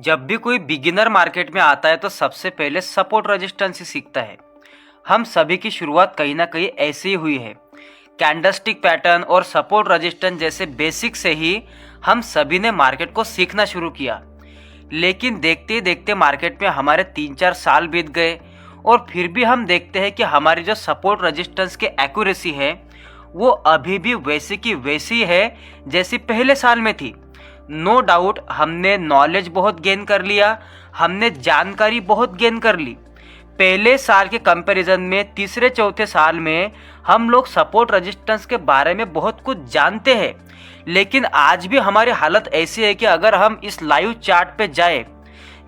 जब भी कोई बिगिनर मार्केट में आता है तो सबसे पहले सपोर्ट रेजिस्टेंस ही सीखता है। हम सभी की शुरुआत कहीं ना कहीं ऐसे ही हुई है। कैंडलस्टिक पैटर्न और सपोर्ट रेजिस्टेंस जैसे बेसिक से ही हम सभी ने मार्केट को सीखना शुरू किया। लेकिन देखते ही देखते मार्केट में हमारे 3-4 साल बीत गए और फिर भी हम देखते हैं कि हमारी जो सपोर्ट रेजिस्टेंस की एक्यूरेसी है वो अभी भी वैसी की वैसी है जैसी पहले साल में थी। नो डाउट हमने नॉलेज बहुत गेन कर लिया, हमने जानकारी बहुत गेन कर ली। पहले साल के कंपैरिजन में तीसरे चौथे साल में हम लोग सपोर्ट रेजिस्टेंस के बारे में बहुत कुछ जानते हैं। लेकिन आज भी हमारी हालत ऐसी है कि अगर हम इस लाइव चार्ट पे जाए,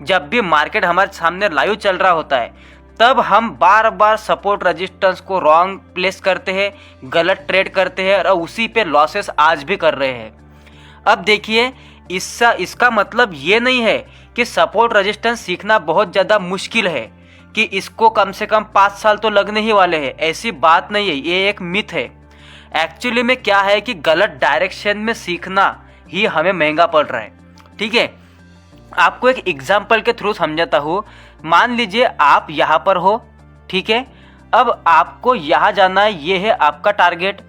जब भी मार्केट हमारे सामने लाइव चल रहा होता है तब हम बार बार सपोर्ट रेजिस्टेंस को रॉन्ग प्लेस करते हैं, गलत ट्रेड करते हैं और उसी पे लॉसेस आज भी कर रहे हैं। अब देखिए, इसका मतलब ये नहीं है कि सपोर्ट रेजिस्टेंस सीखना बहुत ज़्यादा मुश्किल है, कि इसको कम से कम 5 साल तो लगने ही वाले हैं। ऐसी बात नहीं है, ये एक मिथ है। एक्चुअली में क्या है कि गलत डायरेक्शन में सीखना ही हमें महंगा पड़ रहा है। ठीक है, आपको एक एग्जाम्पल के थ्रू समझाता हूँ। मान लीजिए आप यहाँ पर हो, ठीक है। अब आपको यहाँ जाना है, ये है आपका टारगेट।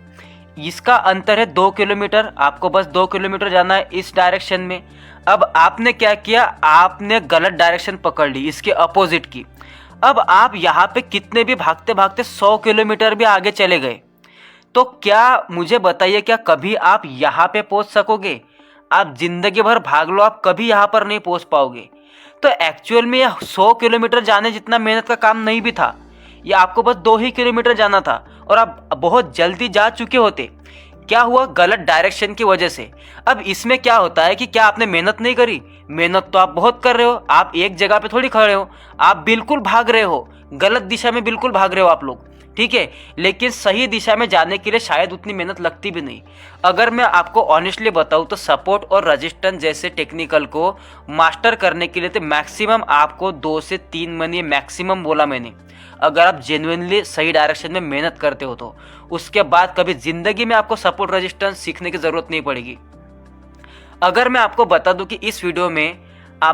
इसका अंतर है 2 किलोमीटर, आपको बस 2 किलोमीटर जाना है इस डायरेक्शन में। अब आपने क्या किया, आपने गलत डायरेक्शन पकड़ ली, इसके अपोजिट की। अब आप यहाँ पे कितने भी भागते भागते 100 किलोमीटर भी आगे चले गए, तो क्या मुझे बताइए, क्या कभी आप यहाँ पे पहुँच सकोगे? आप जिंदगी भर भाग लो, आप कभी यहाँ पर नहीं पहुँच पाओगे। तो एक्चुअल में यह 100 किलोमीटर जाने जितना मेहनत का काम नहीं भी था, ये आपको बस 2 ही किलोमीटर जाना था और आप बहुत जल्दी जा चुके होते। क्या हुआ? गलत डायरेक्शन की वजह से। अब इसमें क्या होता है कि क्या आपने मेहनत नहीं करी? मेहनत तो आप बहुत कर रहे हो, आप एक जगह पे थोड़ी खड़े हो, आप बिल्कुल भाग रहे हो, गलत दिशा में बिल्कुल भाग रहे हो आप लोग, ठीक है। लेकिन सही दिशा में जाने के लिए शायद उतनी मेहनत लगती भी नहीं। अगर मैं आपको ऑनेस्टली बताऊं तो सपोर्ट और रेजिस्टेंस जैसे टेक्निकल को मास्टर करने के लिए तो मैक्सिमम आपको 2 से 3 महीने मैक्सिमम बोला मैंने। अगर आप जेन्युइनली सही डायरेक्शन में मेहनत करते हो तो उसके बाद कभी जिंदगी में आपको सपोर्ट रेजिस्टेंस सीखने की जरूरत नहीं पड़ेगी। अगर मैं आपको बता दूं कि इस वीडियो में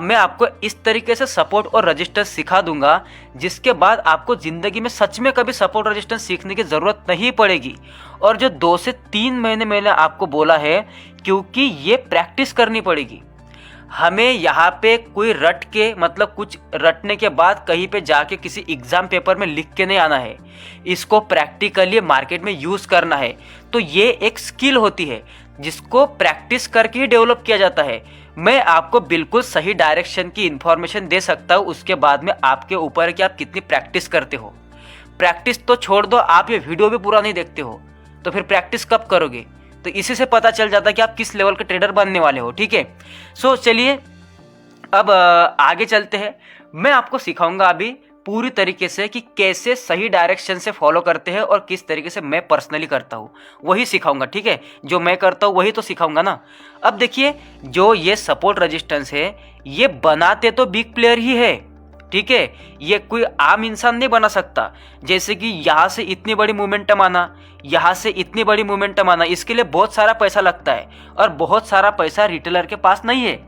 मैं आपको इस तरीके से सपोर्ट और रेजिस्टेंस सिखा दूंगा जिसके बाद आपको जिंदगी में सच में कभी सपोर्ट रेजिस्टेंस सीखने की जरूरत नहीं पड़ेगी। और जो 2 से 3 महीने मैंने आपको बोला है, क्योंकि ये प्रैक्टिस करनी पड़ेगी। हमें यहाँ पे कोई रट के, मतलब कुछ रटने के बाद कहीं पे जाके किसी एग्जाम पेपर में लिख के नहीं आना है, इसको प्रैक्टिकली मार्केट में यूज़ करना है। तो ये एक स्किल होती है जिसको प्रैक्टिस करके ही डेवलप किया जाता है। मैं आपको बिल्कुल सही डायरेक्शन की इंफॉर्मेशन दे सकता हूँ, उसके बाद में आपके ऊपर है कि आप कितनी प्रैक्टिस करते हो। प्रैक्टिस तो छोड़ दो, आप ये वीडियो भी पूरा नहीं देखते हो तो फिर प्रैक्टिस कब करोगे? तो इसी से पता चल जाता है कि आप किस लेवल के ट्रेडर बनने वाले हो, ठीक है। सो चलिए अब आगे चलते हैं। मैं आपको सिखाऊंगा अभी पूरी तरीके से कि कैसे सही डायरेक्शन से फॉलो करते हैं और किस तरीके से मैं पर्सनली करता हूँ, वही सिखाऊंगा, ठीक है। जो मैं करता हूँ वही तो सिखाऊंगा ना। अब देखिए, जो ये सपोर्ट रेजिस्टेंस है ये बनाते तो बिग प्लेयर ही है, ठीक है। ये कोई आम इंसान नहीं बना सकता। जैसे कि यहाँ से इतनी बड़ी मोमेंटम आना, यहाँ से इतनी बड़ी मोमेंटम आना, इसके लिए बहुत सारा पैसा लगता है और बहुत सारा पैसा रिटेलर के पास नहीं है,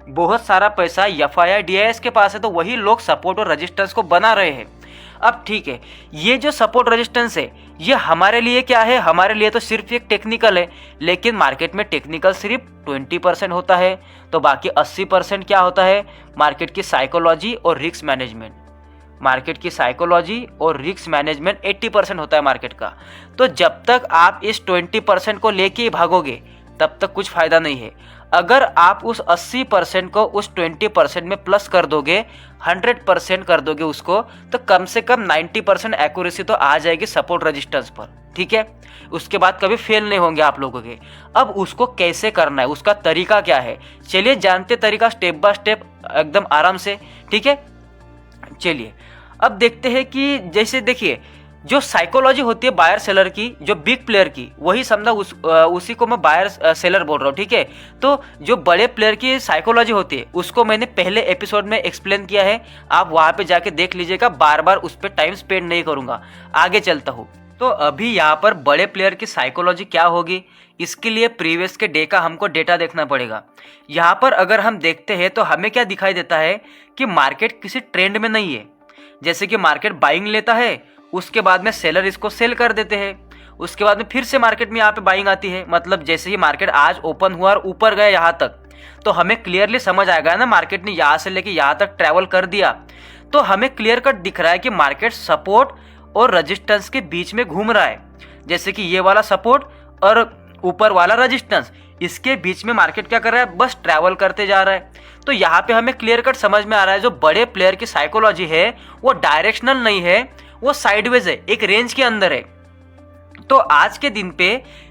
बहुत सारा पैसा FII DIS के पास है। तो वही लोग सपोर्ट और रेजिस्टेंस को बना रहे हैं। अब ठीक है, ये जो सपोर्ट रेजिस्टेंस है ये हमारे लिए क्या है? हमारे लिए तो सिर्फ एक टेक्निकल है, लेकिन मार्केट में टेक्निकल सिर्फ 20% होता है, तो बाकी 80% क्या होता है? मार्केट की साइकोलॉजी और रिस्क मैनेजमेंट। मार्केट की साइकोलॉजी और रिस्क मैनेजमेंट 80% होता है मार्केट का। तो जब तक आप इस 20% को लेके ही भागोगे तब तक कुछ फायदा नहीं है। अगर आप उस 80% को उस 20% में प्लस कर दोगे, 100% कर दोगे उसको, तो कम से कम 90% एक्यूरेसी तो आ जाएगी सपोर्ट रेजिस्टेंस पर, ठीक है। उसके बाद कभी फेल नहीं होंगे आप लोगों के। अब उसको कैसे करना है, उसका तरीका क्या है, चलिए जानते तरीका स्टेप बाय स्टेप एकदम आराम से, ठीक है। चलिए अब देखते हैं कि जैसे देखिए, जो साइकोलॉजी होती है बायर सेलर की, जो बिग प्लेयर की, वही समझा उसी को मैं बायर सेलर बोल रहा हूँ, ठीक है। तो जो बड़े प्लेयर की साइकोलॉजी होती है उसको मैंने पहले एपिसोड में एक्सप्लेन किया है, आप वहाँ पे जाके देख लीजिएगा। बार बार उस पर टाइम स्पेंड नहीं करूँगा, आगे चलता हूँ। तो अभी यहाँ पर बड़े प्लेयर की साइकोलॉजी क्या होगी, इसके लिए प्रीवियस के डे का हमको डेटा देखना पड़ेगा। यहाँ पर अगर हम देखते हैं तो हमें क्या दिखाई देता है कि मार्केट किसी ट्रेंड में नहीं है। जैसे कि मार्केट बाइंग लेता है, उसके बाद में सेलर इसको सेल कर देते हैं, उसके बाद में फिर से मार्केट में यहाँ पे बाइंग आती है। मतलब जैसे ही मार्केट आज ओपन हुआ और ऊपर गया यहाँ तक, तो हमें क्लियरली समझ आएगा ना, मार्केट ने यहाँ से लेके यहाँ तक ट्रैवल कर दिया, तो हमें क्लियर कट दिख रहा है कि मार्केट सपोर्ट और रेजिस्टेंस के बीच में घूम रहा है। जैसे कि ये वाला सपोर्ट और ऊपर वाला रेजिस्टेंस, इसके बीच में मार्केट क्या कर रहा है, बस ट्रैवल करते जा रहा है। तो यहाँ पे हमें क्लियर कट समझ में आ रहा है जो बड़े प्लेयर की साइकोलॉजी है वो डायरेक्शनल नहीं है, वो साइडवेज है, एक रेंज के अंदर है। तो आज के दिन पे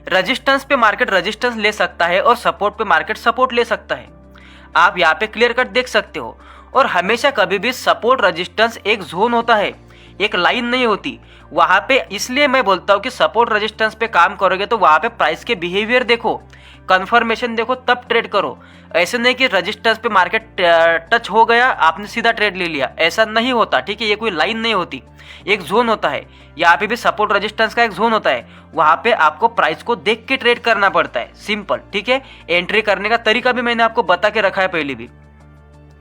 रेजिस्टेंस पे मार्केट रेजिस्टेंस ले सकता है और सपोर्ट पे मार्केट सपोर्ट ले सकता है। आप यहाँ पे क्लियर कट देख सकते हो। और हमेशा कभी भी सपोर्ट रेजिस्टेंस एक जोन होता है, एक लाइन नहीं होती वहां पे। इसलिए मैं बोलता हूँ कि सपोर्ट रेजिस्टेंस पे काम करोगे तो वहां पे प्राइस के बिहेवियर देखो, कंफर्मेशन देखो, तब ट्रेड करो। ऐसे नहीं कि रेजिस्टेंस पे मार्केट टच हो गया आपने सीधा ट्रेड ले लिया, ऐसा नहीं होता। ठीक है, ये कोई लाइन नहीं होती, एक जोन होता है। यहाँ पे भी सपोर्ट रेजिस्टेंस का एक जोन होता है, वहां पे आपको प्राइस को देख के ट्रेड करना पड़ता है, सिंपल। ठीक है, एंट्री करने का तरीका भी मैंने आपको बता के रखा है पहले भी,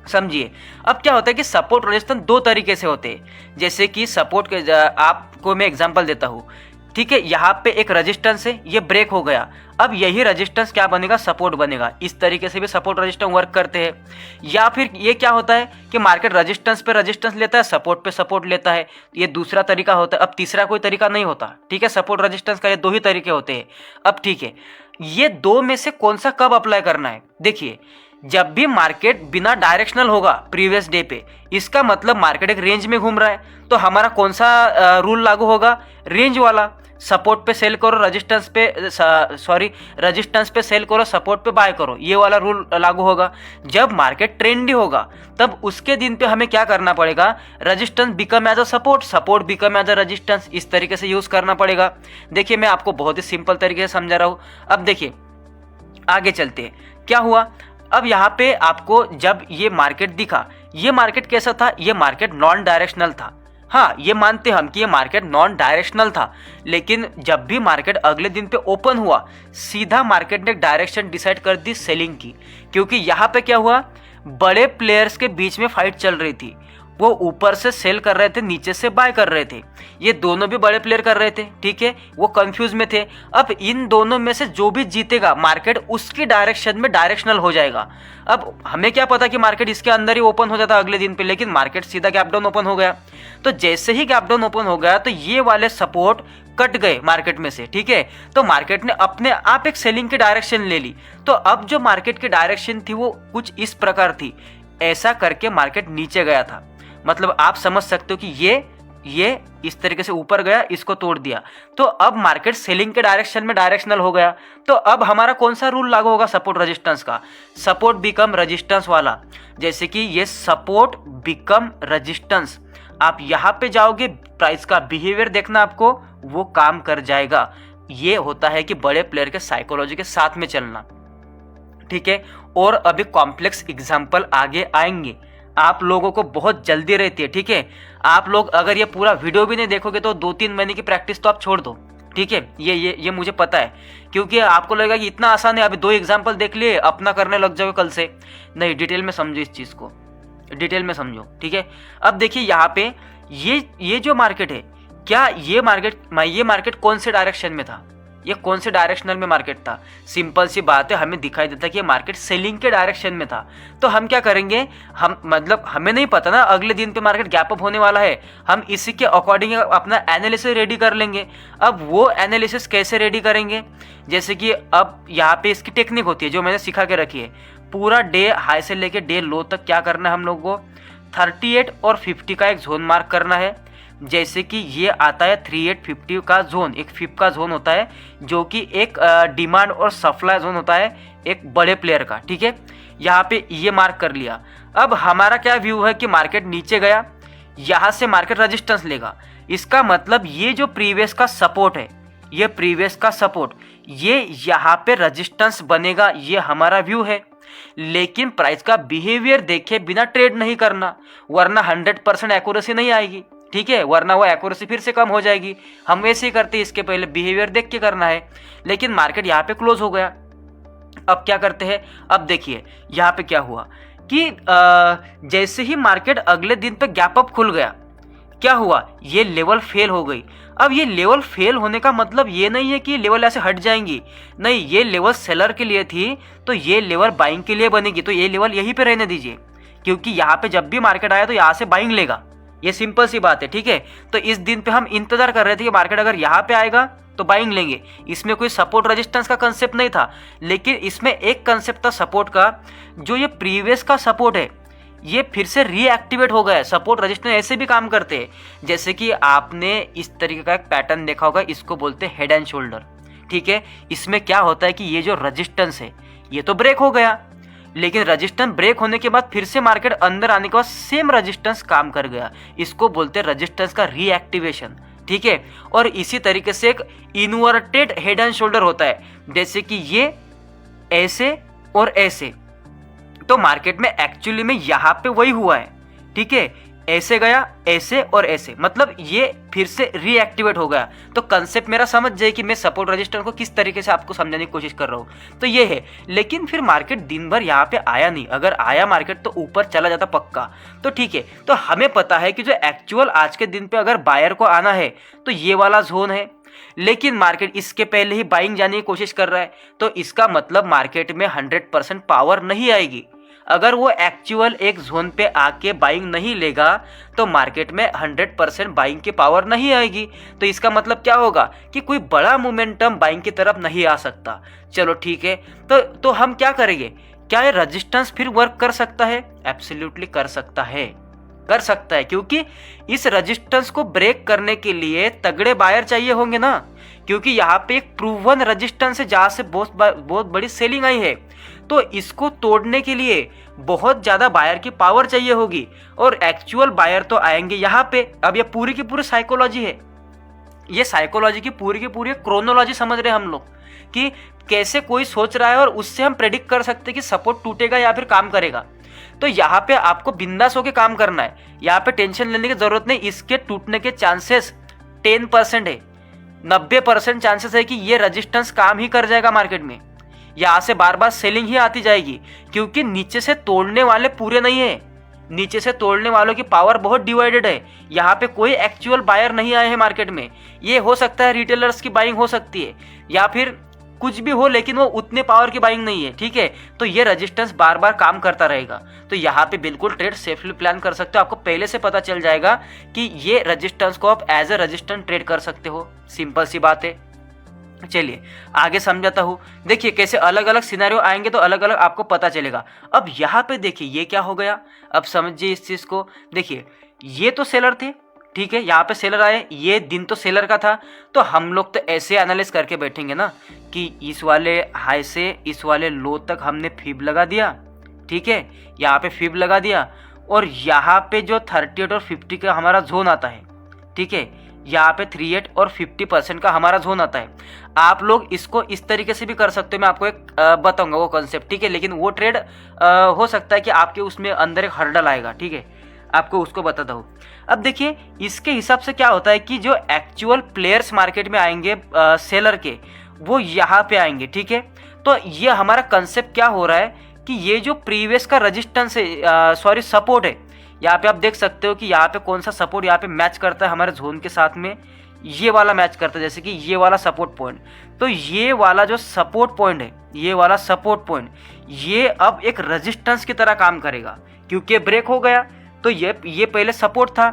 समझिए। अब क्या होता है कि सपोर्ट रेजिस्टेंस दो तरीके से होते हैं। जैसे कि सपोर्ट के आपको मैं एग्जांपल देता हूँ। ठीक है, यहाँ पे एक रेजिस्टेंस है, ये ब्रेक हो गया, अब यही रेजिस्टेंस क्या बनेगा, सपोर्ट बनेगा। इस तरीके से भी सपोर्ट रेजिस्टेंस वर्क करते हैं। या फिर ये क्या होता है कि मार्केट रेजिस्टेंस पे रेजिस्टेंस लेता है, सपोर्ट पे सपोर्ट लेता है, ये दूसरा तरीका होता है। अब तीसरा कोई तरीका नहीं होता। ठीक है, सपोर्ट रेजिस्टेंस का ये दो ही तरीके होते हैं। अब ठीक है, ये दो में से कौन सा कब अप्लाई करना है, देखिए जब भी मार्केट बिना डायरेक्शनल होगा प्रीवियस डे पे, इसका मतलब मार्केट एक रेंज में घूम रहा है, तो हमारा कौन सा रूल लागू होगा, रेंज वाला। सपोर्ट पे सेल करो, रेजिस्टेंस पे रेजिस्टेंस पे सेल करो, सपोर्ट पे बाय करो, ये वाला रूल लागू होगा। जब मार्केट ट्रेंडी होगा तब उसके दिन पे हमें क्या करना पड़ेगा, resistance become as a support, support become as a resistance, इस तरीके से यूज करना पड़ेगा। देखिए मैं आपको बहुत ही सिंपल तरीके से समझा रहा हूँ। अब देखिए आगे चलते हैं, क्या हुआ। अब यहाँ पे आपको जब ये मार्केट दिखा, ये मार्केट कैसा था, ये मार्केट नॉन डायरेक्शनल था। हाँ, ये मानते हम कि ये मार्केट नॉन डायरेक्शनल था, लेकिन जब भी मार्केट अगले दिन पे ओपन हुआ, सीधा मार्केट ने डायरेक्शन डिसाइड कर दी सेलिंग की। क्योंकि यहाँ पे क्या हुआ, बड़े प्लेयर्स के बीच में फाइट चल रही थी, वो ऊपर से सेल कर रहे थे, नीचे से बाय कर रहे थे, ये दोनों भी बड़े प्लेयर कर रहे थे। ठीक है, वो कंफ्यूज में थे। अब इन दोनों में से जो भी जीतेगा मार्केट उसकी डायरेक्शन में डायरेक्शनल हो जाएगा। अब हमें क्या पता कि मार्केट इसके अंदर ही ओपन हो जाता अगले दिन पे, लेकिन मार्केट सीधा गैप डाउन ओपन हो गया। तो जैसे ही गैप डाउन ओपन हो गया तो ये वाले सपोर्ट कट गए मार्केट में से। ठीक है, तो मार्केट ने अपने आप एक सेलिंग की डायरेक्शन ले ली। तो अब जो मार्केट की डायरेक्शन थी वो कुछ इस प्रकार थी, ऐसा करके मार्केट नीचे गया था। मतलब आप समझ सकते हो कि ये इस तरीके से ऊपर गया, इसको तोड़ दिया, तो अब मार्केट सेलिंग के डायरेक्शन में डायरेक्शनल हो गया। तो अब हमारा कौन सा रूल लागू होगा, सपोर्ट रेजिस्टेंस का, सपोर्ट बिकम रेजिस्टेंस वाला। जैसे कि ये सपोर्ट बिकम रेजिस्टेंस, आप यहाँ पे जाओगे, प्राइस का बिहेवियर देखना आपको, वो काम कर जाएगा। ये होता है कि बड़े प्लेयर के साइकोलॉजी के साथ में चलना। ठीक है, और अभी कॉम्प्लेक्स एग्जाम्पल आगे आएंगे, आप लोगों को बहुत जल्दी रहती है। ठीक है, आप लोग अगर ये पूरा वीडियो भी नहीं देखोगे तो 2-3 महीने की प्रैक्टिस तो आप छोड़ दो। ठीक है, ये मुझे पता है, क्योंकि आपको लगेगा कि इतना आसान है, अभी 2 एग्जाम्पल देख लिए अपना करने लग जाओगे कल से। नहीं, डिटेल में समझो इस चीज़ को, डिटेल में समझो। ठीक है, अब देखिए यहाँ पे ये जो मार्केट है, क्या ये मार्केट कौन से डायरेक्शन में था, ये कौन से डायरेक्शनल में मार्केट था। सिंपल सी बात है, हमें दिखाई देता कि ये मार्केट सेलिंग के डायरेक्शन में था। तो हम क्या करेंगे, हमें नहीं पता ना अगले दिन पे मार्केट गैप अप होने वाला है, हम इसी के अकॉर्डिंग अपना एनालिसिस रेडी कर लेंगे। अब वो एनालिसिस कैसे रेडी करेंगे, जैसे कि अब यहाँ पे इसकी टेक्निक होती है जो मैंने सिखा के रखी है। पूरा डे हाई से लेके डे लो तक क्या करना है हम लोग को, 38 और 50 का एक जोन मार्क करना है। जैसे कि ये आता है 3850 का जोन, एक फिप का जोन होता है, जो कि एक डिमांड और सप्लाई जोन होता है एक बड़े प्लेयर का। ठीक है, यहाँ पे ये मार्क कर लिया। अब हमारा क्या व्यू है कि मार्केट नीचे गया, यहाँ से मार्केट रेजिस्टेंस लेगा, इसका मतलब ये जो प्रीवियस का सपोर्ट है, ये प्रीवियस का सपोर्ट, ये यहाँ पे रेजिस्टेंस बनेगा, ये हमारा व्यू है। लेकिन प्राइस का बिहेवियर देखे बिना ट्रेड नहीं करना, वरना 100% एक्यूरेसी नहीं आएगी। ठीक है, वरना वो एक्यूरेसी फिर से कम हो जाएगी। हम वैसे ही करते हैं, इसके पहले बिहेवियर देख के करना है। लेकिन मार्केट यहाँ पे क्लोज हो गया। अब क्या करते हैं, अब देखिए यहाँ पे क्या हुआ कि जैसे ही मार्केट अगले दिन पे गैप अप खुल गया, क्या हुआ, ये लेवल फेल हो गई। अब ये लेवल फेल होने का मतलब ये नहीं है कि लेवल ऐसे हट जाएंगी, नहीं, ये लेवल सेलर के लिए थी, तो ये लेवल बाइंग के लिए बनेगी। तो ये लेवल यहीं पे रहने दीजिए, क्योंकि यहाँ पे जब भी मार्केट आया तो यहाँ से बाइंग लेगा, ये सिंपल सी बात है, ठीक है। तो इस दिन पे हम इंतजार कर रहे थे कि मार्केट अगर यहाँ पे आएगा तो बाइंग लेंगे। इसमें कोई सपोर्ट रेजिस्टेंस का कंसेप्ट नहीं था, लेकिन इसमें एक कंसेप्ट था सपोर्ट का, जो ये प्रीवियस का सपोर्ट है ये फिर से रीएक्टिवेट हो गया है। सपोर्ट रेजिस्टेंस ऐसे भी काम करते हैं, जैसे कि आपने इस तरीके का एक पैटर्न देखा होगा, इसको बोलते हैं हेड एंड शोल्डर, ठीक है। इसमें क्या होता है कि ये जो रेजिस्टेंस है ये तो ब्रेक हो गया, लेकिन रेजिस्टेंस ब्रेक होने के बाद फिर से मार्केट अंदर आने के बाद सेम रेजिस्टेंस काम कर गया, इसको बोलते हैं रेजिस्टेंस का रीएक्टिवेशन, ठीक है। और इसी तरीके से एक इन्वर्टेड हेड एंड शोल्डर होता है, जैसे कि ये ऐसे और ऐसे। तो मार्केट में एक्चुअली में यहां पे वही हुआ है, ठीक है, ऐसे गया, ऐसे और ऐसे, मतलब ये फिर से रीएक्टिवेट हो गया। तो कंसेप्ट मेरा समझ जाए कि मैं सपोर्ट रेजिस्टेंस को किस तरीके से आपको समझाने की कोशिश कर रहा हूं, तो ये है। लेकिन फिर मार्केट दिन भर यहाँ पे आया नहीं, अगर आया मार्केट तो ऊपर चला जाता पक्का, तो ठीक है। तो हमें पता है कि जो एक्चुअल आज के दिन पे अगर बायर को आना है तो ये वाला जोन है, लेकिन मार्केट इसके पहले ही बाइंग जाने की कोशिश कर रहा है, तो इसका मतलब मार्केट में 100% पावर नहीं आएगी। अगर वो एक्चुअल एक जोन पे आके बाइंग नहीं लेगा तो मार्केट में 100% बाइंग की पावर नहीं आएगी। तो इसका मतलब क्या होगा कि कोई बड़ा मोमेंटम बाइंग की तरफ नहीं आ सकता। चलो ठीक है, तो हम क्या करेंगे, क्या ये रेजिस्टेंस फिर वर्क कर सकता है? एब्सोल्युटली कर सकता है, कर सकता है, क्योंकि इस रेजिस्टेंस को ब्रेक करने के लिए तगड़े बायर चाहिए होंगे ना, क्योंकि यहाँ पे एक प्रूवन रेजिस्टेंस है जहाँ से बहुत बड़ी सेलिंग आई है। तो इसको तोड़ने के लिए बहुत ज़्यादा बायर की पावर चाहिए होगी, और एक्चुअल बायर तो आएंगे यहाँ पे। अब ये पूरी की पूरी साइकोलॉजी है, ये साइकोलॉजी की पूरी क्रोनोलॉजी समझ रहे हैं हम लोग कि कैसे कोई सोच रहा है, और उससे हम प्रेडिक्ट कर सकते हैं कि सपोर्ट टूटेगा या फिर काम करेगा। तो यहाँ पे आपको बिंदास होकर काम करना है, यहाँ पे टेंशन लेने की जरूरत नहीं। इसके टूटने के चांसेस 10% है, 90% चांसेस है कि ये रेजिस्टेंस काम ही कर जाएगा मार्केट में, यहाँ से बार बार सेलिंग ही आती जाएगी, क्योंकि नीचे से तोड़ने वाले पूरे नहीं है, नीचे से तोड़ने वालों की पावर बहुत डिवाइडेड है। यहाँ पे कोई एक्चुअल बायर नहीं आए हैं मार्केट में। ये हो सकता है रिटेलर्स की बाइंग हो सकती है या फिर कुछ भी हो, लेकिन वो उतने पावर की बाइंग नहीं है, ठीक है। तो ये रेजिस्टेंस बार बार काम करता रहेगा, तो यहाँ पे बिल्कुल ट्रेड सेफली प्लान कर सकते हो। आपको पहले से पता चल जाएगा कि ये रेजिस्टेंस को आप एज ए रेजिस्टेंस ट्रेड कर सकते हो, सिंपल सी बात है। चलिए आगे समझाता हूँ। देखिए कैसे अलग अलग सिनेरियो आएंगे तो अलग अलग आपको पता चलेगा। अब यहाँ पे देखिए ये क्या हो गया, अब समझिए इस चीज़ को। देखिए ये तो सेलर थे, ठीक है, यहाँ पे सेलर आए, ये दिन तो सेलर का था। तो हम लोग तो ऐसे एनालिस करके बैठेंगे ना कि इस वाले हाई से इस वाले लो तक हमने फीब लगा दिया, ठीक है, यहाँ पे फीब लगा दिया, और यहाँ पे जो 38 और 50 का हमारा जोन आता है, ठीक है, यहाँ पे 38 और 50% का हमारा जोन आता है। आप लोग इसको इस तरीके से भी कर सकते हो, मैं आपको एक बताऊंगा वो कॉन्सेप्ट, ठीक है, लेकिन वो ट्रेड हो सकता है कि आपके उसमें अंदर एक हर्डल आएगा, ठीक है, आपको उसको बताता हूँ। अब देखिए इसके हिसाब से क्या होता है कि जो एक्चुअल प्लेयर्स मार्केट में आएंगे सेलर के, वो यहाँ पे आएंगे, ठीक है। तो ये हमारा कंसेप्ट क्या हो रहा है कि ये जो प्रीवियस का रेजिस्टेंस है, सॉरी सपोर्ट है, यहाँ पे आप देख सकते हो कि यहाँ पे कौन सा सपोर्ट यहाँ पे मैच करता है हमारे जोन के साथ में, ये वाला मैच करता है, जैसे कि ये वाला सपोर्ट पॉइंट। तो ये वाला जो सपोर्ट पॉइंट है, ये वाला सपोर्ट पॉइंट, ये अब एक रेजिस्टेंस की तरह काम करेगा, क्योंकि ब्रेक हो गया। तो ये पहले सपोर्ट था,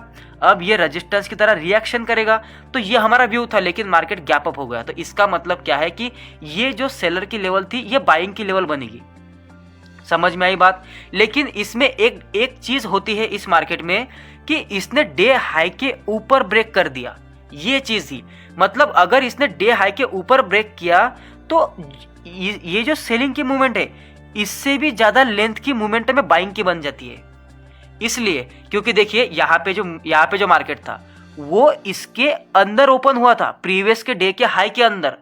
अब ये रेजिस्टेंस की तरह रिएक्शन करेगा। तो ये हमारा व्यू था, लेकिन मार्केट गैप अप हो गया। तो इसका मतलब क्या है कि ये जो सेलर की लेवल थी ये बाइंग की लेवल बनेगी। समझ में आई बात? लेकिन इसमें एक चीज होती है इस मार्केट में कि इसने डे हाई के ऊपर ब्रेक कर दिया, ये चीज थी। मतलब अगर इसने डे हाई के ऊपर ब्रेक किया तो ये जो सेलिंग की मूवमेंट है इससे भी ज्यादा लेंथ की मूवमेंट में बाइंग की बन जाती है। इसलिए क्योंकि देखिए यहाँ पे जो मार्केट था वो इसके अंदर ओपन हुआ था, प्रीवियस के डे के हाई के अंदर।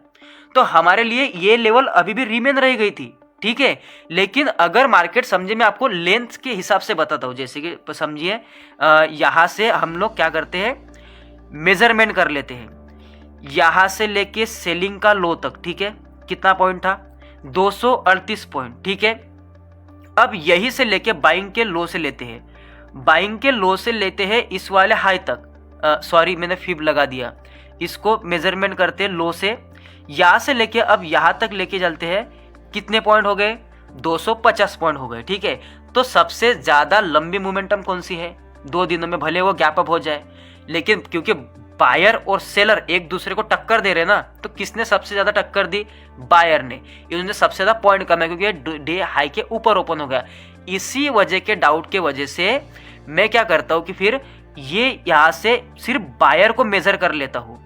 तो हमारे लिए ये लेवल अभी भी रिमेन रह गई थी, ठीक है। लेकिन अगर मार्केट समझे, मैं आपको लेंथ के हिसाब से बताता हूँ, जैसे कि समझिए यहाँ से हम लोग क्या करते हैं, मेजरमेंट कर लेते हैं यहाँ से लेके सेलिंग का लो तक, ठीक है। कितना पॉइंट था? 238 पॉइंट, ठीक है। अब यही से लेके बाइंग के लो से लेते हैं, बाइंग के लो से लेते हैं इस वाले हाई तक, सॉरी मैंने फिब लगा दिया, इसको मेजरमेंट करते हैं लो से, यहाँ से लेके अब यहाँ तक लेके चलते हैं। कितने पॉइंट हो गए? 250 पॉइंट हो गए, ठीक है। तो सबसे ज़्यादा लंबी मोमेंटम कौन सी है? 2 दिनों में भले वो गैप अप हो जाए, लेकिन क्योंकि बायर और सेलर एक दूसरे को टक्कर दे रहे ना, तो किसने सबसे ज़्यादा टक्कर दी? बायर ने। इन्होंने सबसे ज़्यादा पॉइंट कम है क्योंकि डे हाई के ऊपर ओपन हो गया। इसी वजह के डाउट के वजह से मैं क्या करता हूँ कि फिर ये यहाँ से सिर्फ बायर को मेजर कर लेता हूँ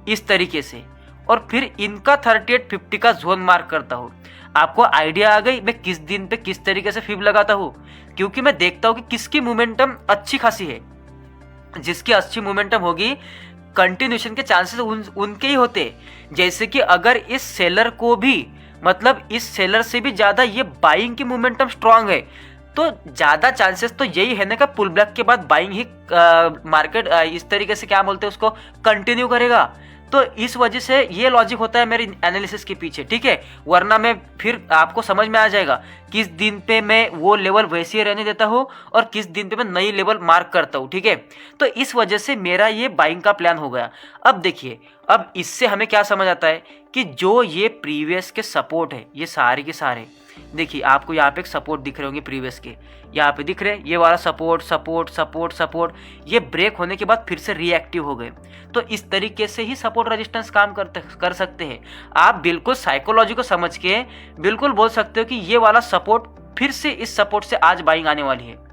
इस तरीके से, और फिर इनका 3850 का जोन मार्क करता हूँ। आपको आइडिया आ गई मैं किस दिन पे किस तरीके से फिब लगाता हूँ? क्योंकि मैं देखता हूँ कि किसकी मोमेंटम अच्छी खासी है। जिसकी अच्छी मोमेंटम होगी कंटिन्यूशन के चांसेस उनके ही होते। जैसे कि अगर इस सेलर को भी, मतलब इस सेलर से भी ज़्यादा ये बाइंग की मोमेंटम स्ट्रांग है, तो ज़्यादा चांसेस तो यही है ना कि पुल बैक के बाद बाइंग ही मार्केट इस तरीके से क्या बोलते हैं उसको कंटिन्यू करेगा। तो इस वजह से ये लॉजिक होता है मेरी एनालिसिस के पीछे, ठीक है। वरना मैं फिर आपको समझ में आ जाएगा किस दिन पे मैं वो लेवल वैसे ही रहने देता हूँ और किस दिन पे मैं नई लेवल मार्क करता हूँ, ठीक है। तो इस वजह से मेरा ये बाइंग का प्लान हो गया। अब देखिए, अब इससे हमें क्या समझ आता है कि जो ये प्रीवियस के सपोर्ट है, ये सारे के सारे देखिए, आपको यहाँ पे एक सपोर्ट दिख रहे होंगे प्रीवियस के, यहाँ पे दिख रहे हैं ये वाला सपोर्ट सपोर्ट सपोर्ट सपोर्ट, ये ब्रेक होने के बाद फिर से रिएक्टिव हो गए। तो इस तरीके से ही सपोर्ट रेजिस्टेंस काम कर सकते हैं। आप बिल्कुल साइकोलॉजी को समझ के बिल्कुल बोल सकते हो कि ये वाला सपोर्ट फिर से इस सपोर्ट से आज बाइंग आने वाली है,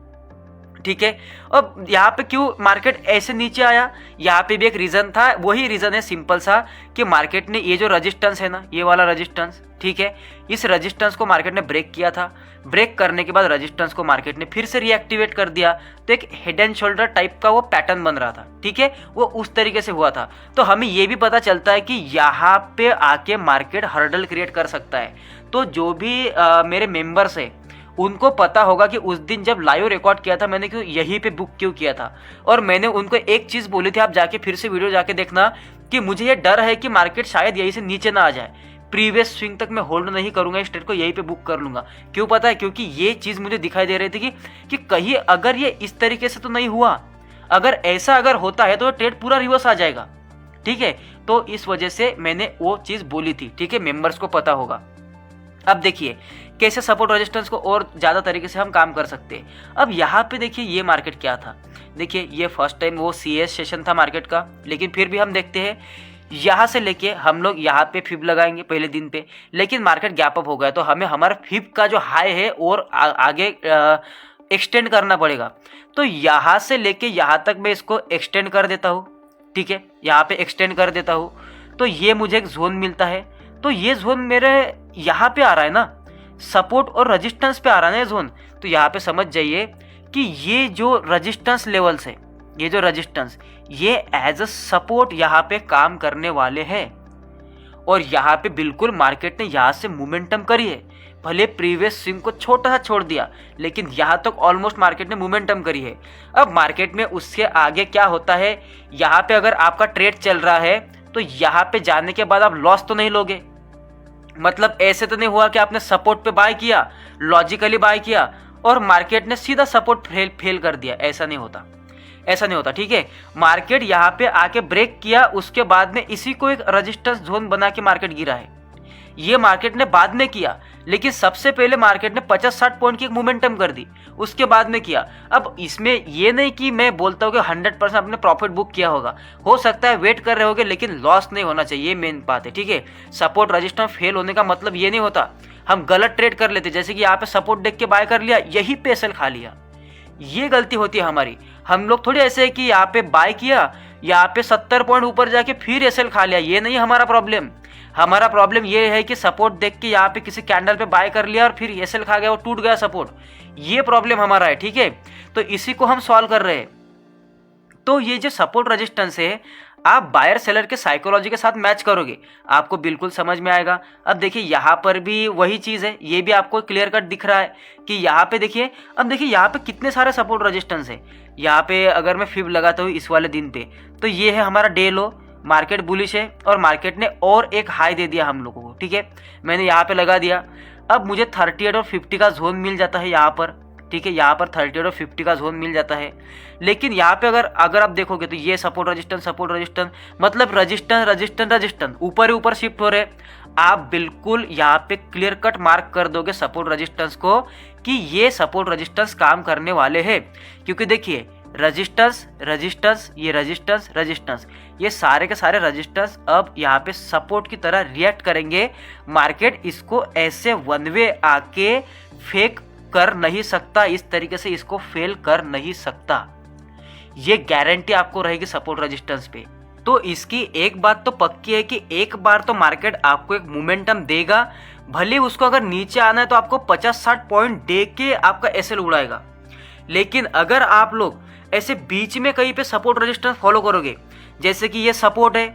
ठीक है। अब यहाँ पे क्यों मार्केट ऐसे नीचे आया? यहाँ पे भी एक रीजन था, वही रीजन है सिंपल सा कि मार्केट ने ये जो रजिस्टेंस है ना, ये वाला रजिस्टेंस, ठीक है, इस रजिस्टेंस को मार्केट ने ब्रेक किया था। ब्रेक करने के बाद रजिस्टेंस को मार्केट ने फिर से रीएक्टिवेट कर दिया, तो एक हेड एंड शोल्डर टाइप का वो पैटर्न बन रहा था, ठीक है, वो उस तरीके से हुआ था। तो हमें ये भी पता चलता है कि यहाँ पे आके मार्केट हर्डल क्रिएट कर सकता है। तो जो भी मेरे मेंबर्स है उनको पता होगा कि उस दिन जब लाइव रिकॉर्ड किया था मैंने क्यों यहीं पे बुक क्यों किया था, और मैंने उनको एक चीज़ बोली थी, आप जाके फिर से वीडियो जाके देखना, कि मुझे ये डर है कि मार्केट शायद यहीं से नीचे ना आ जाए, प्रीवियस स्विंग तक मैं होल्ड नहीं करूंगा, इस ट्रेड को यहीं पे बुक कर लूंगा। क्यों पता है? क्योंकि ये चीज़ मुझे दिखाई दे रही थी कि कहीं अगर ये इस तरीके से तो नहीं हुआ, अगर ऐसा अगर होता है तो ट्रेड पूरा रिवर्स आ जाएगा, ठीक है। तो इस वजह से मैंने वो चीज़ बोली थी, ठीक है, मेंबर्स को पता होगा। अब देखिए कैसे सपोर्ट रेजिस्टेंस को और ज़्यादा तरीके से हम काम कर सकते हैं। अब यहाँ पे देखिए ये मार्केट क्या था, देखिए ये फर्स्ट टाइम वो CS सेशन था मार्केट का, लेकिन फिर भी हम देखते हैं यहाँ से लेके हम लोग यहाँ पे फिब लगाएंगे पहले दिन पे, लेकिन मार्केट गैप अप हो गया, तो हमें हमारा फिब का जो हाई है और आगे एक्सटेंड करना पड़ेगा। तो यहाँ से लेके यहाँ तक मैं इसको एक्सटेंड कर देता हूँ, ठीक है, यहाँ पे एक्सटेंड कर देता हूँ, तो ये मुझे एक जोन मिलता है। तो ये जोन मेरे यहाँ पे आ रहा है ना, सपोर्ट और रेजिस्टेंस पे आ रहा है ना जोन, तो यहाँ पे समझ जाइए कि ये जो रेजिस्टेंस लेवल्स है, ये जो रेजिस्टेंस, ये एज अ सपोर्ट यहाँ पे काम करने वाले हैं। और यहाँ पे बिल्कुल मार्केट ने यहाँ से मोमेंटम करी है, भले प्रीवियस स्विंग को छोटा सा छोड़ दिया, लेकिन यहाँ तक ऑलमोस्ट मार्केट ने मोमेंटम करी है। अब मार्केट में उसके आगे क्या होता है, यहाँ पे अगर आपका ट्रेड चल रहा है तो यहाँ पे जाने के बाद आप लॉस तो नहीं लोगे, मतलब ऐसे तो नहीं हुआ कि आपने सपोर्ट पे बाय किया, लॉजिकली बाय किया और मार्केट ने सीधा सपोर्ट फेल कर दिया, ऐसा नहीं होता, ऐसा नहीं होता, ठीक है। मार्केट यहाँ पे आके ब्रेक किया, उसके बाद में इसी को एक रेजिस्टेंस जोन बना के मार्केट गिरा है। ये मार्केट ने बाद में किया, लेकिन सबसे पहले मार्केट ने 50-60 पॉइंट की एक मोमेंटम कर दी, उसके बाद में किया। अब इसमें ये नहीं कि मैं बोलता हूँ कि 100% आपने प्रॉफिट बुक किया होगा, हो सकता है वेट कर रहे होगे, लेकिन लॉस नहीं होना चाहिए, ये मेन बात है, ठीक है। सपोर्ट रजिस्टर फेल होने का मतलब ये नहीं होता हम गलत ट्रेड कर लेते, जैसे कि यहाँ पे सपोर्ट देख के बाय कर लिया, यही पे एसएल खा लिया, ये गलती होती है हमारी। हम लोग थोड़ी ऐसे है कि यहाँ पे बाय किया, यहाँ पे 70 पॉइंट ऊपर जाके फिर एसएल खा लिया, ये नहीं हमारा प्रॉब्लम। हमारा प्रॉब्लम ये है कि सपोर्ट देख के यहाँ पे किसी कैंडल पे बाय कर लिया और फिर एसएल खा गया और टूट गया सपोर्ट, ये प्रॉब्लम हमारा है, ठीक है। तो इसी को हम सॉल्व कर रहे हैं। तो ये जो सपोर्ट रेजिस्टेंस है, आप बायर सेलर के साइकोलॉजी के साथ मैच करोगे, आपको बिल्कुल समझ में आएगा। अब देखिए यहाँ पर भी वही चीज़ है, ये भी आपको क्लियर कट दिख रहा है कि यहाँ पे देखिए, अब देखिए यहाँ पे कितने सारे सपोर्ट रेजिस्टेंस है। यहाँ पे अगर मैं फिब लगाता हूँ इस वाले दिन पे, तो ये है हमारा डे लो, मार्केट बुलिश है और मार्केट ने और एक हाई दे दिया हम लोगों को, ठीक है। मैंने यहाँ पे लगा दिया, अब मुझे 38 और 50 का जोन मिल जाता है यहाँ पर, ठीक है। यहाँ पर 38 और 50 का जोन मिल जाता है। लेकिन यहाँ पे अगर आप देखोगे तो ये सपोर्ट रेजिस्टेंस मतलब रेजिस्टेंस ऊपर ही ऊपर शिफ्ट हो रहे। आप बिल्कुल यहाँ पे क्लियर कट मार्क कर दोगे सपोर्ट रेजिस्टेंस को कि ये सपोर्ट रेजिस्टेंस काम करने वाले हैं, क्योंकि देखिए रेजिस्टेंस ये सारे के सारे रेजिस्टेंस अब यहाँ पे सपोर्ट की तरह रिएक्ट करेंगे। मार्केट इसको ऐसे वन वे आके फेक कर नहीं सकता, इस तरीके से इसको फेल कर नहीं सकता। ये गारंटी आपको रहेगी सपोर्ट रेजिस्टेंस पे। तो इसकी एक बात तो पक्की है कि एक बार तो मार्केट आपको एक मोमेंटम देगा, भले उसको अगर नीचे आना है तो आपको 50-60 पॉइंट दे के आपका एसएल उड़ाएगा। लेकिन अगर आप लोग ऐसे बीच में कहीं पे सपोर्ट रेजिस्टेंस फॉलो करोगे, जैसे कि ये सपोर्ट है,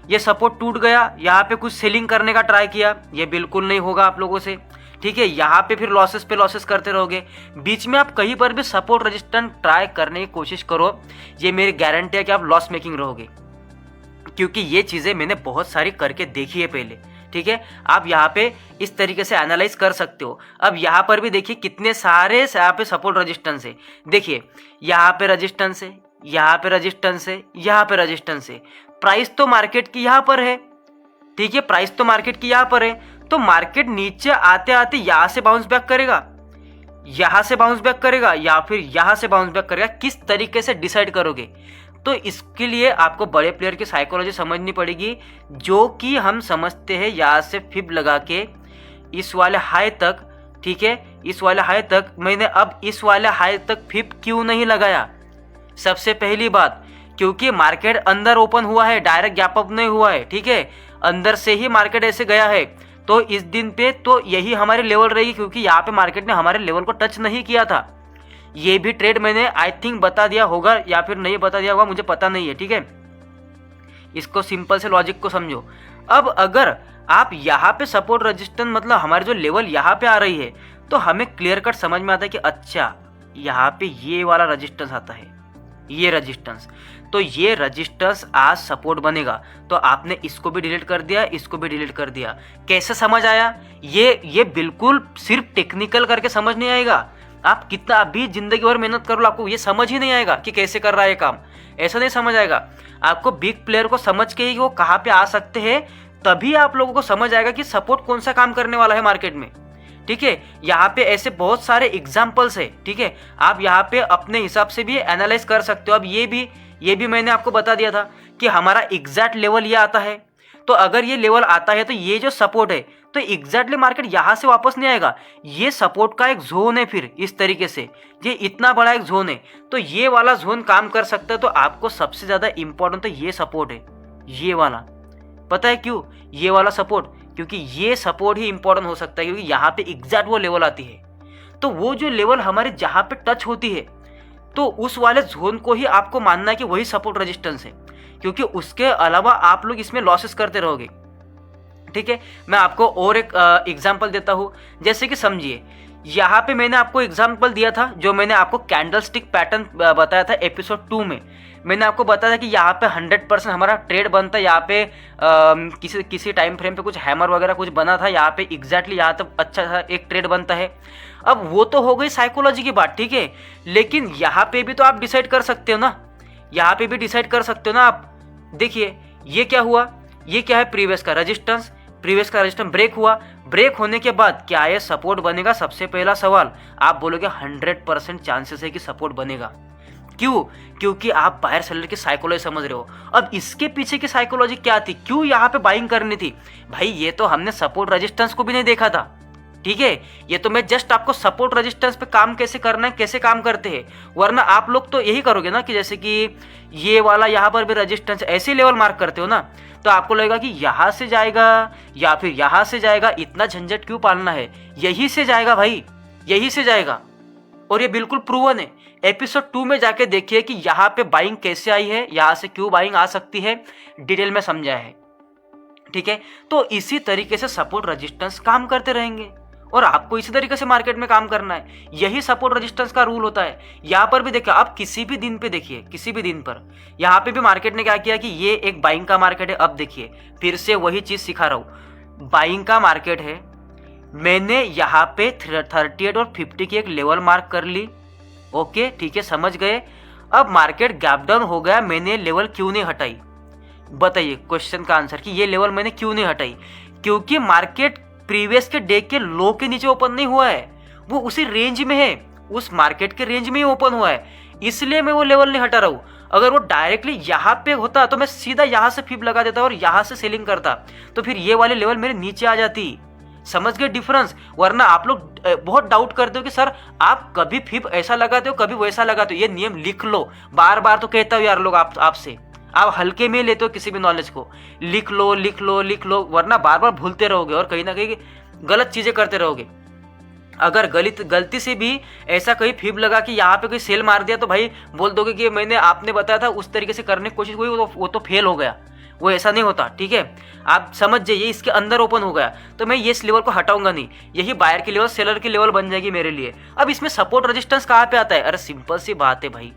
ये सपोर्ट टूट गया, यहाँ पे कुछ सेलिंग करने का ट्राई किया, ये बिल्कुल नहीं होगा आप लोगों से, ठीक है। यहाँ पे फिर लॉसेस पे लॉसेस करते रहोगे। बीच में आप कहीं पर भी सपोर्ट रेजिस्टेंस ट्राई करने की कोशिश करो, ये मेरी गारंटी है कि आप लॉस मेकिंग रहोगे, क्योंकि ये चीज़ें मैंने बहुत सारी करके देखी है पहले, ठीक है। आप यहाँ पे इस तरीके से एनालाइज कर सकते हो। अब यहाँ पर भी देखिए कितने सारे यहाँ पे सपोर्ट रेजिस्टेंस है। देखिए यहाँ पे रेजिस्टेंस है, यहाँ पे रेजिस्टेंस है, यहाँ पे रेजिस्टेंस है। प्राइस तो मार्केट की यहाँ पर है, ठीक है, प्राइस तो मार्केट की यहाँ पर है। तो मार्केट नीचे आते आते यहाँ से बाउंस बैक करेगा, यहाँ से बाउंस बैक करेगा या फिर यहाँ से बाउंस बैक करेगा, किस तरीके से डिसाइड करोगे। तो इसके लिए आपको बड़े प्लेयर की साइकोलॉजी समझनी पड़ेगी, जो कि हम समझते हैं यहाँ से फिब लगा के इस वाले हाई तक, ठीक है, इस वाले हाई तक। मैंने अब इस वाले हाई तक फिब क्यों नहीं लगाया? सबसे पहली बात, क्योंकि मार्केट अंदर ओपन हुआ है, डायरेक्ट गैप अप नहीं हुआ है, ठीक है, अंदर से ही मार्केट ऐसे गया है। तो इस दिन पे तो यही हमारी लेवल रहेगी, क्योंकि यहाँ पे मार्केट ने हमारे लेवल को टच नहीं किया था। ये भी ट्रेड मैंने आई थिंक बता दिया होगा या फिर नहीं बता दिया होगा, मुझे पता नहीं है, ठीक है। इसको सिंपल से लॉजिक को समझो। अब अगर आप यहाँ पे सपोर्ट रेजिस्टेंस मतलब हमारी जो लेवल यहाँ पे आ रही है, तो हमें क्लियर कट समझ में आता है कि अच्छा यहाँ पे ये वाला रेजिस्टेंस आता है, ये रेजिस्टेंस, तो ये रेजिस्टेंस आज सपोर्ट बनेगा। तो आपने इसको भी डिलीट कर दिया, इसको भी डिलीट कर दिया। कैसे समझ आया? ये बिल्कुल सिर्फ टेक्निकल करके समझ नहीं आएगा। आप कितना भी जिंदगी भर मेहनत कर लो, आपको ये समझ ही नहीं आएगा कि कैसे कर रहा है ये काम, ऐसा नहीं समझ आएगा। आपको बिग प्लेयर को समझ के ही वो कहाँ पे आ सकते हैं, तभी आप लोगों को समझ आएगा कि सपोर्ट कौन सा काम करने वाला है मार्केट में, ठीक है। यहाँ पे ऐसे बहुत सारे एग्जाम्पल्स है, ठीक है, आप यहाँ पे अपने हिसाब से भी एनालाइज कर सकते हो। अब ये भी मैंने आपको बता दिया था कि हमारा एग्जैक्ट लेवल ये आता है। तो अगर ये लेवल आता है तो ये जो सपोर्ट है, तो एग्जैक्टली मार्केट यहाँ से वापस नहीं आएगा। ये सपोर्ट का एक जोन है, फिर इस तरीके से ये इतना बड़ा एक जोन है, तो ये वाला जोन काम कर सकता है। तो आपको सबसे ज़्यादा इंपॉर्टेंट तो ये सपोर्ट है, ये वाला। पता है क्यों? ये वाला सपोर्ट, क्योंकि ये सपोर्ट ही इंपॉर्टेंट हो सकता है, क्योंकि यहाँ पे एग्जैक्ट वो लेवल आती है। तो वो जो लेवल हमारे जहाँ पे टच होती है, तो उस वाले जोन को ही आपको मानना है कि वही सपोर्ट रेजिस्टेंस है, क्योंकि उसके अलावा आप लोग इसमें लॉसेस करते रहोगे, ठीक है। मैं आपको और एक एग्जांपल देता हूँ। जैसे कि समझिए, यहाँ पे मैंने आपको एग्जांपल दिया था, जो मैंने आपको कैंडलस्टिक पैटर्न बताया था एपिसोड 2 में। मैंने आपको बताया था कि यहाँ पे 100% हमारा ट्रेड बनता है। यहाँ पे किसी टाइम फ्रेम पे कुछ हैमर वगैरह कुछ बना था, यहाँ पे एग्जैक्टली यहाँ तक अच्छा सा एक ट्रेड बनता है। अब वो तो हो गई साइकोलॉजी की बात, ठीक है, लेकिन यहाँ पे भी तो आप डिसाइड कर सकते हो ना, यहाँ पे भी डिसाइड कर सकते हो ना आप। देखिए ये क्या हुआ, ये क्या है, प्रीवियस का रेजिस्टेंस ब्रेक हुआ। ब्रेक होने के बाद क्या ये सपोर्ट बनेगा? सबसे पहला सवाल आप बोलोगे 100% चांसेस है कि सपोर्ट बनेगा। क्यों? क्योंकि आप बायर सेलर की साइकोलॉजी समझ रहे हो। अब इसके पीछे की साइकोलॉजी क्या थी, क्यों यहाँ पे बाइंग करनी थी? भाई ये तो हमने सपोर्ट रेजिस्टेंस को भी नहीं देखा था, ठीक है। ये तो मैं जस्ट आपको सपोर्ट रेजिस्टेंस पे काम कैसे करना है, कैसे काम करते हैं, वरना आप लोग तो यही करोगे ना कि जैसे कि ये वाला यहाँ पर भी रेजिस्टेंस ऐसे लेवल मार्क करते हो ना, तो आपको लगेगा कि यहाँ से जाएगा या फिर यहाँ से जाएगा, इतना झंझट क्यों पालना है, यही से जाएगा भाई, यही से जाएगा। और ये बिल्कुल प्रूवन है। एपिसोड 2 में जाके देखिए कि यहाँ पे बाइंग कैसे आई है, यहाँ से क्यों बाइंग आ सकती है, डिटेल में समझा है। ठीक है, तो इसी तरीके से सपोर्ट रेजिस्टेंस काम करते रहेंगे और आपको इसी तरीके से मार्केट में काम करना है। यही सपोर्ट रेजिस्टेंस का रूल होता है। यहाँ पर भी देखिए, आप किसी भी दिन पे देखिए, किसी भी दिन पर यहाँ पे भी मार्केट ने क्या किया कि ये एक बाइंग का मार्केट है। अब देखिए फिर से वही चीज सिखा रहा हूँ, बाइंग का मार्केट है। मैंने यहाँ पे 38 और 50 की एक लेवल मार्क कर ली। ओके ठीक है, समझ गए। अब मार्केट गैप डाउन हो गया, मैंने लेवल क्यों नहीं हटाई? बताइए क्वेश्चन का आंसर कि ये लेवल मैंने क्यों नहीं हटाई। क्योंकि मार्केट प्रीवियस के डे के लो के नीचे ओपन नहीं हुआ है, वो उसी रेंज में है, उस मार्केट के रेंज में ही ओपन हुआ है, इसलिए मैं वो लेवल नहीं हटा रहा हूँ। अगर वो डायरेक्टली यहाँ पे होता तो मैं सीधा यहाँ से फिब लगा देता और यहाँ से सेलिंग करता, तो फिर ये वाली लेवल मेरे नीचे आ जाती। समझ गए डिफरेंस? वरना आप लोग बहुत डाउट करते हो कि सर आप कभी फिब ऐसा लगाते हो कभी वैसा लगाते हो। ये नियम लिख लो, बार बार तो कहता हूँ यार लोग आपसे, आप हल्के में लेते हो किसी भी नॉलेज को, लिख लो लिख लो लिख लो, वरना बार बार भूलते रहोगे और कहीं ना कहीं गलत चीजें करते रहोगे। अगर गलती से भी ऐसा कहीं फिब लगा कि यहाँ पे कोई सेल मार दिया तो भाई बोल दोगे कि मैंने आपने बताया था उस तरीके से करने की कोशिश हुई, वो तो फेल हो गया। वो ऐसा नहीं होता। ठीक है, आप समझ जाइए, इसके अंदर ओपन हो गया तो मैं ये इस लेवल को हटाऊंगा नहीं, यही बायर की लेवल सेलर की लेवल बन जाएगी मेरे लिए। अब इसमें सपोर्ट रेजिस्टेंस कहाँ पे आता है? अरे सिंपल सी बात है भाई,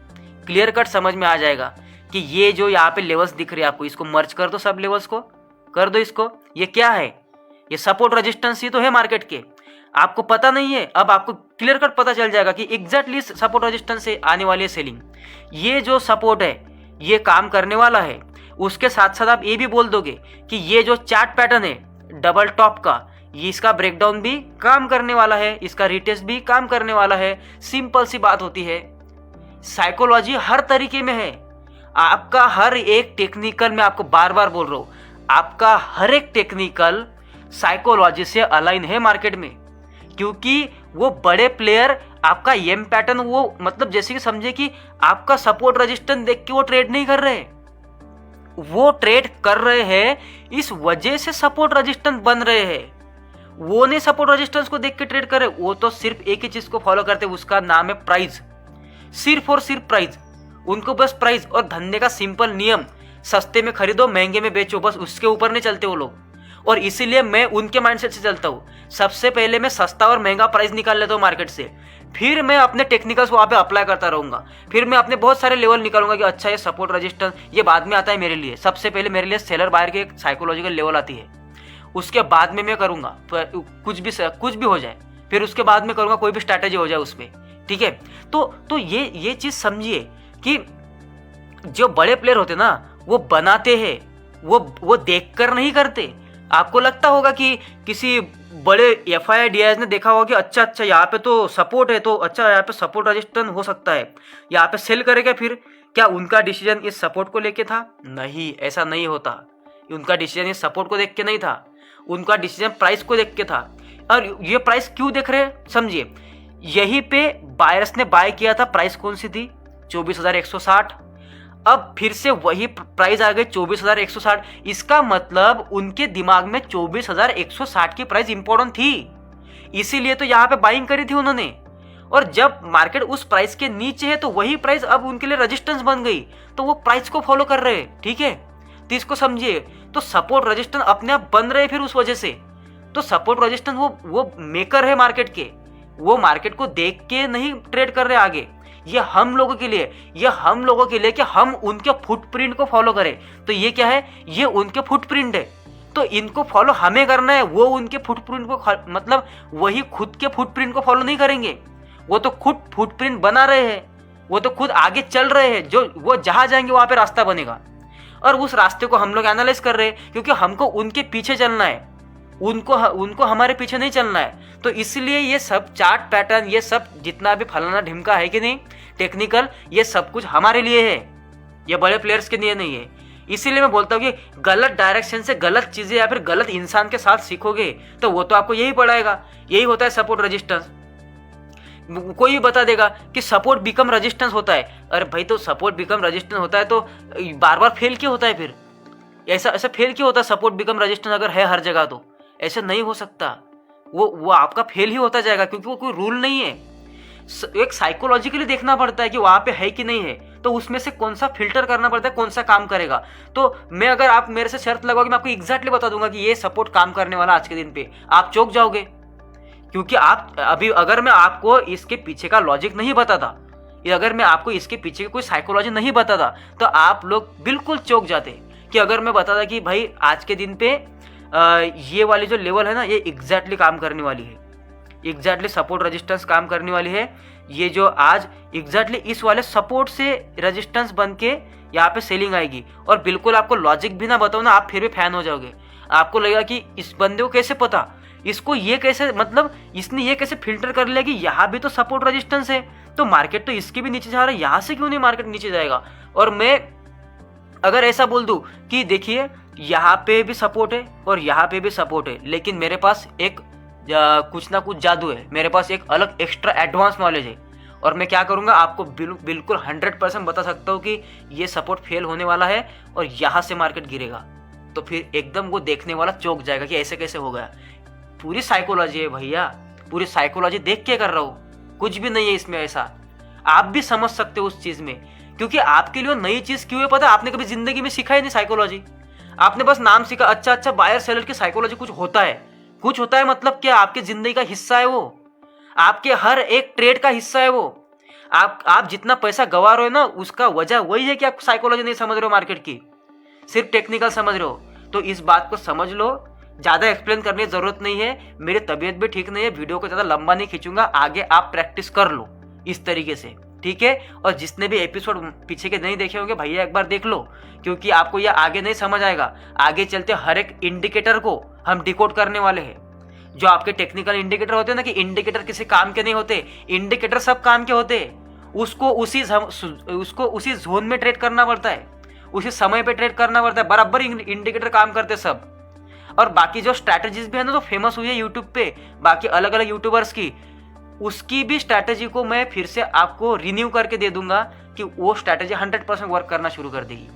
क्लियर कट समझ में आ जाएगा कि ये जो यहाँ पे लेवल्स दिख रहे हैं आपको, इसको मर्ज कर दो, सब लेवल्स को कर दो इसको। ये क्या है? ये सपोर्ट रेजिस्टेंस ही तो है मार्केट के। आपको पता नहीं है, अब आपको क्लियर कट पता चल जाएगा कि एग्जैक्टली सपोर्ट रेजिस्टेंस से आने वाली है सेलिंग। ये जो सपोर्ट है ये काम करने वाला है। उसके साथ साथ आप ये भी बोल दोगे कि ये जो चार्ट पैटर्न है डबल टॉप का, ये इसका ब्रेकडाउन भी काम करने वाला है, इसका रिटेस्ट भी काम करने वाला है। सिंपल सी बात होती है, साइकोलॉजी हर तरीके में है। आपका हर एक टेक्निकल, मैं आपको बार बार बोल रहा हूं, आपका हर एक टेक्निकल साइकोलॉजी से अलाइन है मार्केट में। क्योंकि वो बड़े प्लेयर आपका एम पैटर्न, वो मतलब जैसे कि समझे कि आपका सपोर्ट रेजिस्टेंस देख के वो ट्रेड नहीं कर रहे, वो ट्रेड कर रहे हैं इस वजह से सपोर्ट रेजिस्टेंस बन रहे हैं। वो नहीं सपोर्ट रेजिस्टेंस को देख के ट्रेड कर रहे, वो तो सिर्फ एक ही चीज को फॉलो करते हैं, उसका नाम है प्राइस। सिर्फ और सिर्फ प्राइस, उनको बस प्राइस और धंधे का सिंपल नियम, सस्ते में खरीदो महंगे में बेचो, बस उसके ऊपर नहीं चलते वो लोग। और इसीलिए मैं उनके माइंडसेट से चलता हूँ। सबसे पहले मैं सस्ता और महंगा प्राइस निकाल लेता हूँ मार्केट से, फिर मैं अपने टेक्निकल्स वहाँ पे अप्लाई करता रहूंगा, फिर मैं अपने बहुत सारे लेवल निकालूंगा कि अच्छा ये सपोर्ट रेजिस्टेंस ये बाद में आता है मेरे लिए। सबसे पहले मेरे लिए सेलर बायर की एक साइकोलॉजिकल लेवल आती है, उसके बाद में मैं करूंगा कुछ भी हो जाए, फिर उसके बाद में करूंगा कोई भी स्ट्रैटेजी हो जाए उसमें। ठीक है, तो ये चीज समझिए कि जो बड़े प्लेयर होते ना वो बनाते हैं, वो देखकर नहीं करते। आपको लगता होगा कि किसी बड़े FII ने देखा होगा कि अच्छा यहाँ पे तो सपोर्ट है, तो अच्छा यहाँ पे सपोर्ट रेजिस्टेंस हो सकता है, यहाँ पे सेल करेगा। फिर क्या उनका डिसीजन इस सपोर्ट को लेके था? नहीं, ऐसा नहीं होता। उनका डिसीजन इस सपोर्ट को देख के नहीं था, उनका डिसीजन प्राइस को देख के था। और ये प्राइस क्यों देख रहे हैं समझिए, यहीं पे बायर्स ने बाय किया था, प्राइस कौन सी थी? 24,160। अब फिर से वही प्राइस आ गई 24,160। इसका मतलब उनके दिमाग में 24,160 की प्राइस इंपॉर्टेंट थी, इसीलिए तो यहाँ पे बाइंग करी थी उन्होंने। और जब मार्केट उस प्राइस के नीचे है तो वही प्राइस अब उनके लिए रेजिस्टेंस बन गई, तो वो प्राइस को फॉलो कर रहे हैं। ठीक है, तो इसको समझिए। तो सपोर्ट रेजिस्टेंस अपने आप बन रहे फिर उस वजह से। तो सपोर्ट रेजिस्टेंस वो मेकर है मार्केट के, वो मार्केट को देख के नहीं ट्रेड कर रहे आगे। ये हम लोगों के लिए कि हम उनके फुटप्रिंट को फॉलो करें। तो ये क्या है? ये उनके फुटप्रिंट है, तो इनको फॉलो हमें करना है। वो उनके फुटप्रिंट को मतलब वही खुद के फुटप्रिंट को फॉलो नहीं करेंगे, वो तो खुद फुटप्रिंट बना रहे हैं, वो तो खुद आगे चल रहे हैं। जो वो जहां जाएंगे वहां पे रास्ता बनेगा, और उस रास्ते को हम लोग एनालाइज कर रहे हैं, क्योंकि हमको उनके पीछे चलना है, उनको हमारे पीछे नहीं चलना है। तो इसलिए ये सब चार्ट पैटर्न, ये सब जितना भी फलाना ढिमका है कि नहीं टेक्निकल, ये सब कुछ हमारे लिए है, ये बड़े प्लेयर्स के लिए नहीं है। इसीलिए मैं बोलता हूँ कि गलत डायरेक्शन से गलत चीजें या फिर गलत इंसान के साथ सीखोगे तो वो तो आपको यही पढ़ाएगा। यही होता है सपोर्ट रेजिस्टेंस। कोई भी बता देगा कि सपोर्ट बिकम रेजिस्टेंस होता है। अरे भाई, तो सपोर्ट बिकम रेजिस्टेंस होता है तो बार बार फेल क्यों होता है? फिर ऐसा फेल क्यों होता है? सपोर्ट बिकम रेजिस्टेंस अगर है हर जगह तो ऐसा नहीं हो सकता। वो आपका फेल ही होता जाएगा, क्योंकि वो कोई रूल नहीं है। एक साइकोलॉजिकली देखना पड़ता है कि वहाँ पे है कि नहीं है, तो उसमें से कौन सा फिल्टर करना पड़ता है, कौन सा काम करेगा। तो मैं अगर आप मेरे से शर्त लगाओगे, मैं आपको एग्जैक्टली बता दूंगा कि ये सपोर्ट काम करने वाला आज के दिन पे, आप चौंक जाओगे। क्योंकि आप अभी अगर मैं आपको इसके पीछे का लॉजिक नहीं बताता, अगर मैं आपको इसके पीछे की कोई साइकोलॉजी नहीं बताता, तो आप लोग बिल्कुल चौंक जाते। कि अगर मैं बताता कि भाई आज के दिन पे ये वाली जो लेवल है ना, ये एग्जैक्टली काम करने वाली है, एग्जैक्टली सपोर्ट रेजिस्टेंस काम करने वाली है, ये जो आज एग्जैक्टली इस वाले सपोर्ट से रेजिस्टेंस बन के यहाँ पे सेलिंग आएगी, और बिल्कुल आपको लॉजिक भी ना बताओ ना, आप फिर भी फैन हो जाओगे। आपको लगेगा कि इस बंदे को कैसे पता, इसको ये कैसे, मतलब इसने ये कैसे फिल्टर कर लिया कि यहाँ भी तो सपोर्ट रेजिस्टेंस है, तो मार्केट तो इसके भी नीचे जा रहा है, यहाँ से क्यों नहीं मार्केट नीचे जाएगा। और मैं अगर ऐसा बोल दूं कि देखिए यहाँ पे भी सपोर्ट है और यहाँ पे भी सपोर्ट है, लेकिन मेरे पास एक कुछ ना कुछ जादू है, मेरे पास एक अलग एक्स्ट्रा एडवांस नॉलेज है, और मैं क्या करूँगा आपको बिल्कुल 100% बता सकता हूँ कि ये सपोर्ट फेल होने वाला है और यहाँ से मार्केट गिरेगा। तो फिर एकदम वो देखने वाला चौंक जाएगा कि ऐसे कैसे हो गया। पूरी साइकोलॉजी है भैया, पूरी साइकोलॉजी देख के कर रहा हूँ, कुछ भी नहीं है इसमें ऐसा। आप भी समझ सकते हो उस चीज़ में, क्योंकि आपके लिए नई चीज़ क्यों है पता है, आपने कभी जिंदगी में सीखा ही नहीं साइकोलॉजी, आपने बस नाम सीखा। अच्छा बायर सेलर की साइकोलॉजी कुछ होता है, कुछ होता है मतलब क्या, आपकी जिंदगी का हिस्सा है वो, आपके हर एक ट्रेड का हिस्सा है वो। आप जितना पैसा गवा रहे हो ना, उसका वजह वही है कि आप साइकोलॉजी नहीं समझ रहे हो मार्केट की, सिर्फ टेक्निकल समझ रहे हो। तो इस बात को समझ लो, ज़्यादा एक्सप्लेन करने की जरूरत नहीं है, मेरी तबीयत भी ठीक नहीं है, वीडियो को ज़्यादा लंबा नहीं खींचूंगा, आगे आप प्रैक्टिस कर लो इस तरीके से, ठीक है। और जिसने भी एपिसोड पीछे के नहीं देखे होंगे भैया एक बार देख लो, क्योंकि आपको यह आगे नहीं समझ आएगा। आगे चलते हर एक इंडिकेटर को हम डिकोड करने वाले हैं। जो आपके टेक्निकल इंडिकेटर होते हैं ना, कि इंडिकेटर किसी काम के नहीं होते, इंडिकेटर सब काम के होते हैं। उसको उसी जोन में ट्रेड करना पड़ता है, उसी समय पे ट्रेड करना पड़ता है, बराबर इंडिकेटर काम करते सब। और बाकी जो स्ट्रैटेजीज भी है ना, जो फेमस हुई है यूट्यूब पे बाकी अलग अलग यूट्यूबर्स की, उसकी भी स्ट्रैटेजी को मैं फिर से आपको रिन्यू करके दे दूंगा कि वो स्ट्रैटेजी 100% वर्क करना शुरू कर देगी।